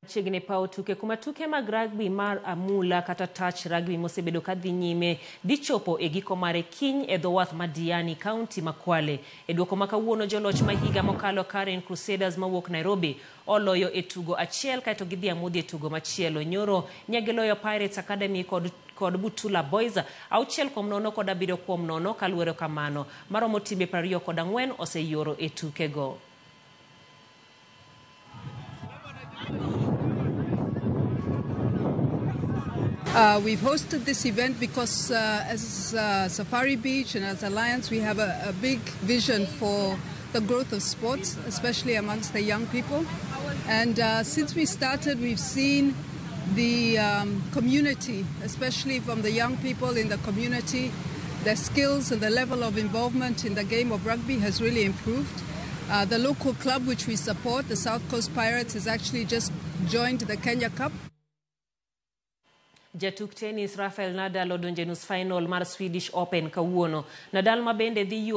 Chiegni pao tuke kuma tuke mag rugby mar amula kata touch rugby mosebedo kadhi nyime dhi chopo e giko mare kiny e dho wath Madiani County ma Kwale. E duoko ma kawuono joloch ma higa mokalo Karen Crusaders mawuok Nairobi oloyo e tugo achiel kaeto gidhi amodhi e tugo machielo. Nyoro negiloyo Pirates Academy kod Butula Boys 6-0 kod 7-0 kaluwore kamano. Maromo timbe 24 oseyoro e tukego. We've hosted this event because as Safari Beach and as Alliance, we have a big vision for the growth of sports, especially amongst the young people. And since we started, we've seen the community, especially from the young people in the community, their skills and the level of involvement in the game of rugby has really improved. The local club which we support, the South Coast Pirates, has actually just joined the Kenya Cup. Jatuk tennis Rafael Nadal odonje nus final mar Swedish Open kawuono. Nadal mabende dhi